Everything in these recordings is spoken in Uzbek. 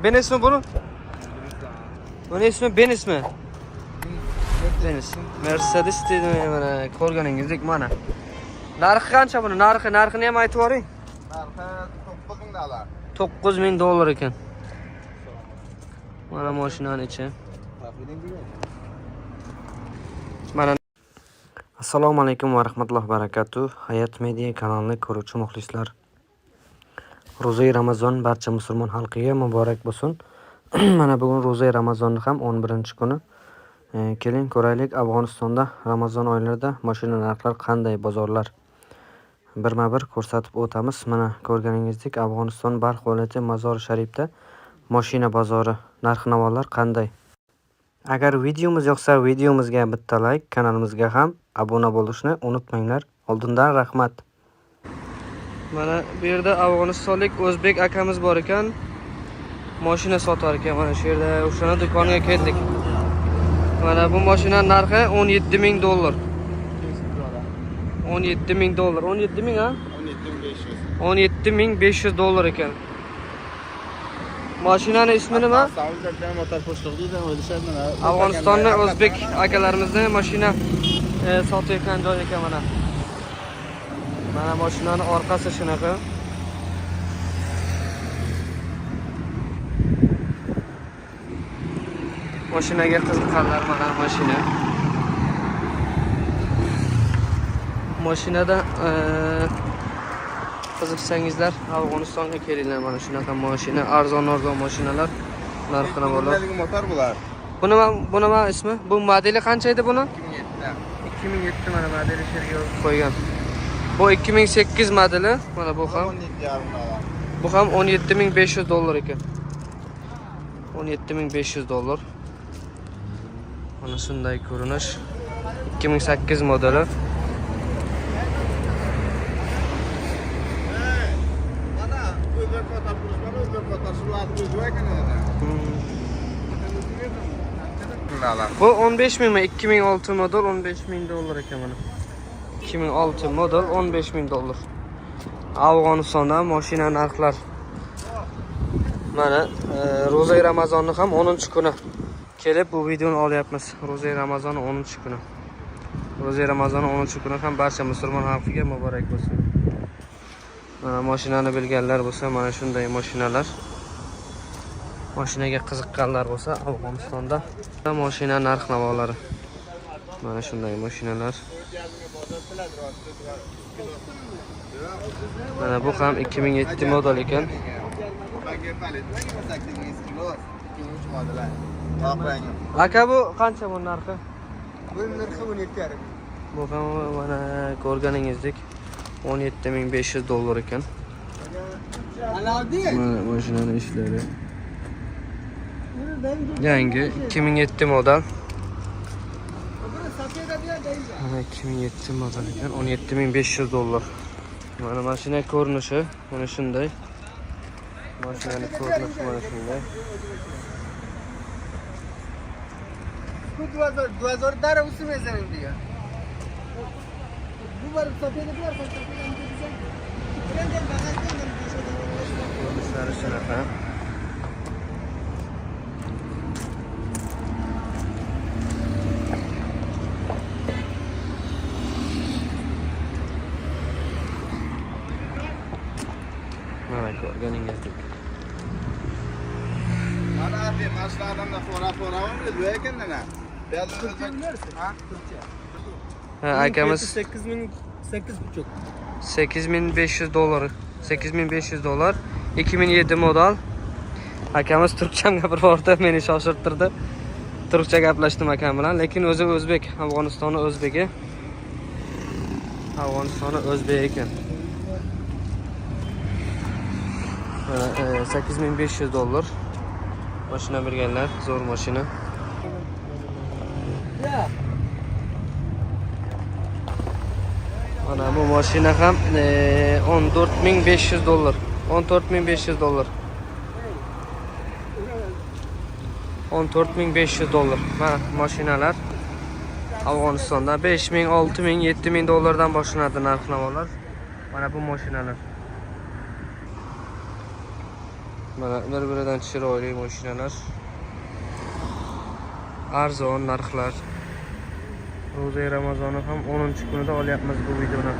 Benis mi bunun? Bunun ismi Benis mi? Benis. Mercedes dedim mana ko'rganingizdek mana. Narxi qancha buni? Narxini ham aytib yuboring. Narxi $9,000 ekan. Mana mashinaning ichi. Mana Assalomu alaykum va rahmatullohi va barakatuh. Hayot Media kanalini ko'ruvchi muxlislar. Ro'za Ramazon barcha musulmon xalqiga muborak bo'lsin. Mana bugun ro'za Ramazonni ham 11-kuni. Keling ko'raylik Afg'onistonda Ramazon oylarida mashina narxlari qanday, bozorlar. Birma-bir ko'rsatib o'tamiz. Mana ko'rganingizdek Afg'oniston Balx viloyati Mazor Sharifda mashina bozori, narx-navolar qanday. Agar videomiz yoqsa, videomizga bitta like, kanalimizga ham obuna bo'lishni unutmanglar. Oldindan rahmat. Mana bu yerda Afg'onistonlik o'zbek akamiz bor ekan. Mashina sotar ekan. Mana shu yerda o'shana do'konga keldik. Mana bu mashina narxi $17,000. $17,000. 17,000 ha? $17,500 ekan. Mashinaning ismi nima? Afg'onistonda o'zbek akalarimizning mashina sotayotgan joy ekan mana. Mana mashinaning orqasi shunaqa. Mashinaga qiziqqanlar mana mashina. Mashinada qiziqsangizlar Afg'onistonga kelinglar. Mana shunaqa mashina, arzon mashinalar narxini bo'lib. Motor bular. Bu nima ismi? Bu modeli qancha edi buni? 2007. 2007 mana modeli sherga yozib qo'ygan. Bu 2008 modeli. Mana bu ham. Bu ham $17,500 ekan. $17,500. Mana shunday ko'rinish. 2008 modeli. Bu 15.000 mi? 2006 model $15,000 ekan mana. 2006 model $15,000. Afg'onistonda mashina narxlar. Mana ro'za Ramazonni ham 10-kuni kelib bu videoni olyapmiz. Ro'za Ramazoni 10-kuni. Ro'za Ramazoni 10-kuni ham barcha musulmon xalqiga muborak bo'lsin. Mana mashinani bilganlar bo'lsa, mana shunday mashinalar. Mashinaga qiziqqanlar bo'lsa, Afg'onistonda mashina narx-navolari. Mana shunday mashinalar. Mana bu ham 2007 model ekan. Aka bu qancha bu narxi? Bu narxi 17,5. Bu ham mana ko'rganingizdek $17,500 ekan. Mana mashinaning ishlari. Yangi 2007 model. Mana 2007 model ekan, $17,500. Mana mashina ko'rinishi mana shunday. Mashinaning ko'rinishi mana shunday. Bu 2000 उसमें जमीन दिया bu var safiyede bir var Ko'rinishlari shunaqa. Mana ko'rganingizdek. Mana abi maşlardan da fora var ekanda. Ha, akamiz $8,500. $8,500. $8,500. 2007 model. Akamiz turkcham gapirib o'rta meni shoshirtirdi. Turkcha gaplashdim akam bilan, lekin o'zi o'zbek, Afg'onistonni o'zbeki. Afg'onistonni o'zbek ekan. $8,500. Mashina bilganlar, zo'r mashina. Mana bu mashina ham $14,500. $14,500. $14,500. Mana mashinalar Afg'onistonda $5,000, $6,000, $7,000 boshlanadi narx-navolar. Mana bu mashinalar. Mana bir-biridan chiroyli mashinalar. Arzon narxlar. Ro'za Ramazoni ham 10-kunida olyapmiz bu videoni.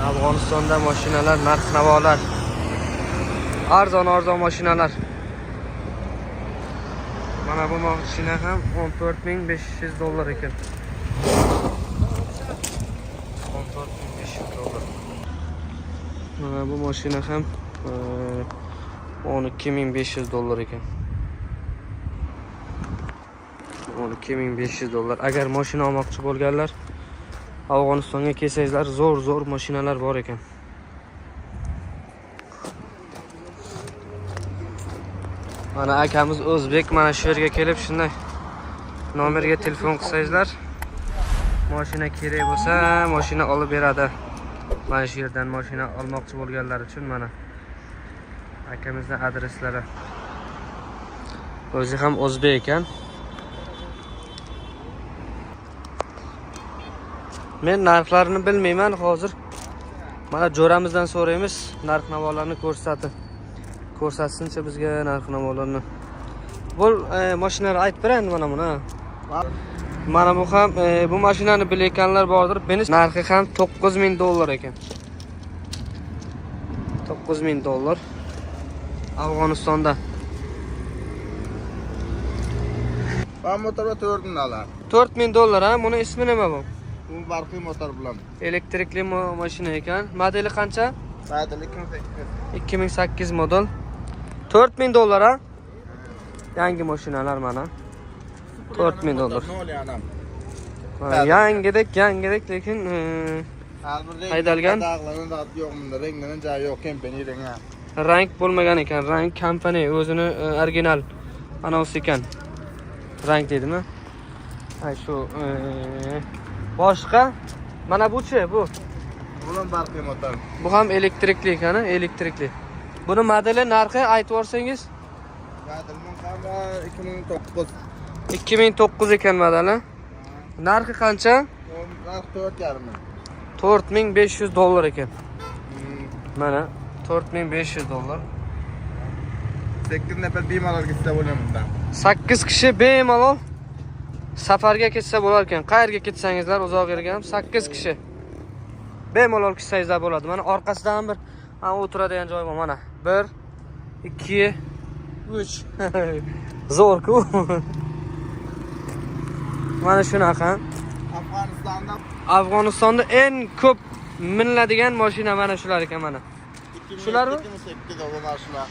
Afg'onistonda mashinalar narx-navolar. Arzon mashinalar. Mana bu mashina ham 14.500 dollar ekan. 14.500 dollar. Mana bu mashina ham 12.500 dollar ekan. 12.500 dollar. Agar mashina olmoqchi bo'lganlar Afg'onistonga kelsangizlar, zo'r mashinalar bor ekan. Mana akamiz o'zbek, mana shu yerga kelib shunday nomerga telefon qilsangizlar, mashina kerak bo'lsa, mashina olib beradi. Mana shu yerdan mashina olmoqchi bo'lganlar uchun mana akamizning adreslari. O'zi ham o'zbek ekan. Men narxlarini bilmayman hozir. Mana jo'ramizdan so'raymiz, narx-navolarni ko'rsatsincha bizga narx-navolarni. Bu mashinalar aytib beradi mana buni. Mana bu ham bu mashinani bilayotganlar bordir. Benish narxi ham 9.000 dollar ekan. 9.000 dollar Afg'onistonda. Bu motor 4.000 dolar. 4.000 dollar ha? Buni ismi nima bu? Bu barqi motor bilan. Elektrikli mashina ekan. Modeli qancha? Modeli 2008 model. 4.000 dollar ha? Yangi mashinalar mana. 4.000 dollar. Yangidek lekin haydalgan. Yo'q bunda, rengining joyi yo'q, kompaniya rengi. Rang bo'lmagan ekan. Rang kompaniya o'zini original anons ekan. Rang deydimi? Ay shu boshqa mana bu-chi bu. Bular barqi motor. Bu ham elektrikli ekan, elektrikli. Buni modeli narxi aytib yorsangiz? Modeli 2009. 2009 ekan modeli. Narxi qancha? Narxi 4.5. 4.500 dollar ekan. Mana 4.500 dollar. 8 nafar bemalol ketsa bo'ladi bundan. 8 kishi bemalol safarga ketsa bo'lar ekan. Qayerga ketsangizlar uzoq yerga ham 8 kishi bemalol ketsangizlar bo'ladi. Mana orqasida ham bir o'tiradigan joy bor mana. 1 2 3 zo'r-ku. Mana shunaqa. Afg'onistonda eng ko'p miniladigan mashina mana shular ekan mana. Shularmi? 2008 dollar mashina.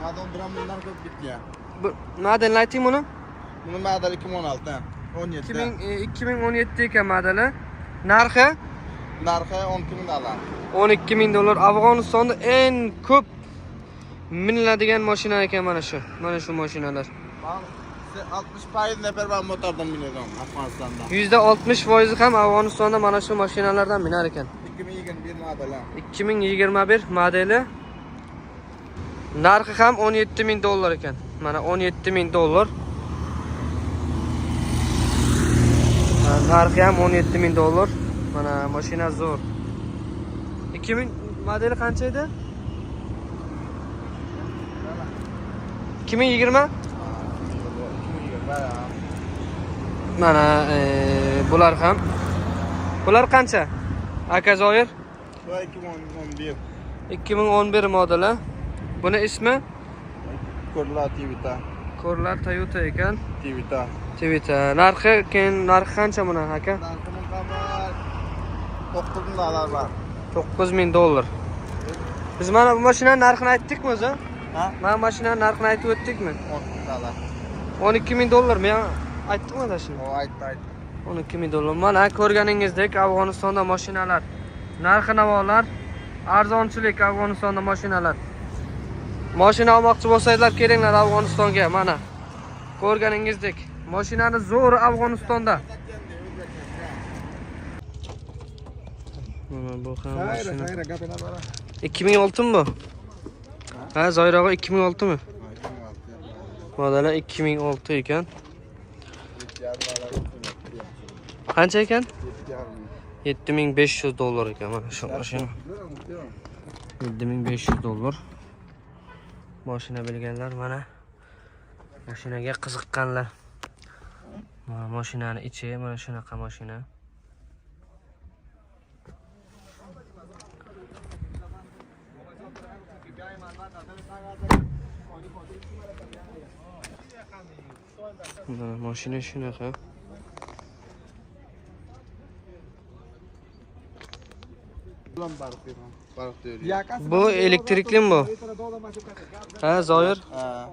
Madon bundan ko'p bitgan. Bu modelni ayting buni? Buni modeli 2016. 17. 2017 ekan modeli. Narxi 12.000 dolar. 12.000 dollar. Afg'onistonda eng ko'p miniladigan mashina ekan mana shu. Mana shu mashinalar. 60% nafar va motordan minadi Afg'onistonda. %60% ham Afg'onistonda mana shu mashinalardan minar ekan. 2021 modeli. 2021 modeli. Narxi ham 17.000 dollar ekan. Mana 17.000 dollar. Narxi ham 17.000 dollar. Mana mashina zo'r. 2000 modeli qancha edi? 2020? Mana bular ham. Bular qancha? Aka Zoir? 2011. 2011 modeli. Buni ismi? Corla Tivita. Corla Toyota ekan. Tivita. Narxi qancha buni aka? Narxi qamar 9.000 dolar bor. 9.000 dollar. Biz mana bu mashinaning narxini aytdikmi o'zi? Ha? Mana mashinaning narxini aytib o'tdikmi? 10.000 dolar. 12.000 dollar. Men aytdimmi adashim? O aytdi. 12.000 dollar. Mana ko'rganingizdek Afg'onistonda mashinalar, narx-navolar, arzonchilik Afg'onistonda mashinalar. Mashina olmoqchi bo'lsangizlar, kelinglar Afg'onistonga. Mana ko'rganingizdek mashinani zo'ri Afg'onistonda. Mana bu ham mashina. 2006 mi bu? Ha, Zoirog'i 2006 mi? Modeli 2006 ekan. Qancha ekan? 7500 dollar ekan mana shu mashina. $7500. Mashina bilganlar mana mashinaga qiziqqanlar. Mana mashinani ichi mana shunaqa mashina. Mana mashina shunaqa. Bu elektrikli bu? Ha, Zoir? Ha.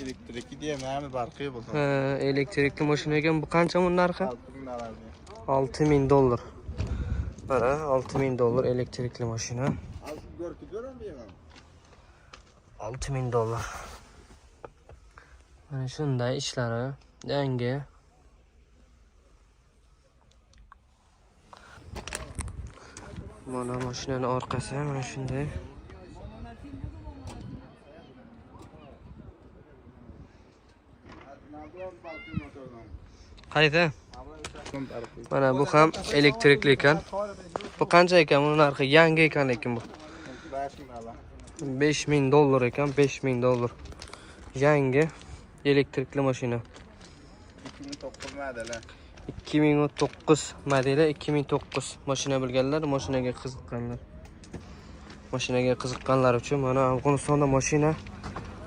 Elektrikli diyemem barqi bu. Ha, elektrikli mashina ekan. Bu qancha bunun narxi? $6000. Mana $6000 elektrikli mashina. $6000. Mana shunday ishlari, yangi. Mana mashinaning orqasi mana shunday. Qayda? Mana bu ham elektrikli ekan. Bu qancha ekan buning narxi? Yangi ekan lekin bu. $5000 ekan, $5000. Yangi elektrikli mashina. 2009 modeli. 2009 modeli, 2009 mashina bilganlar, mashinaga qiziqqanlar uchun mana Afg'onistonda mashina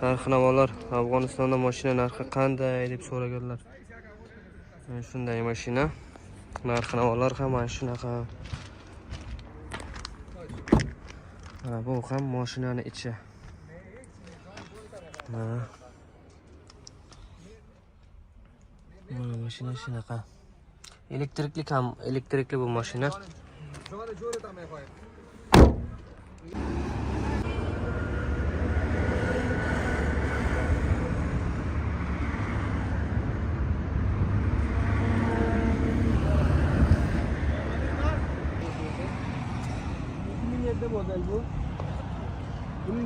narx-navolar, Afg'onistonda mashina narxi qanday deb so'raganlar. Mana shunday mashina. Narx-navolar ham mana shunaqa. Mana bu ham mashinaning ichi. Mana mashina shunaqa. Elektrikli bu mashina. Model bu. Bunun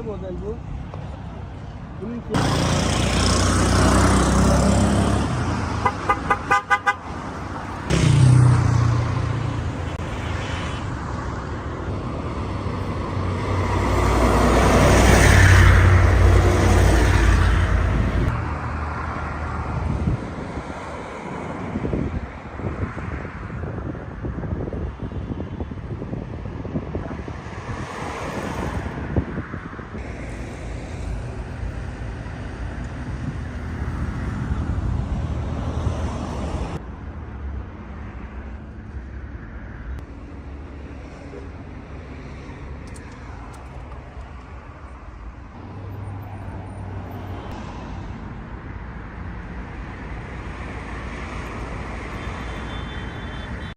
model bu. Bunun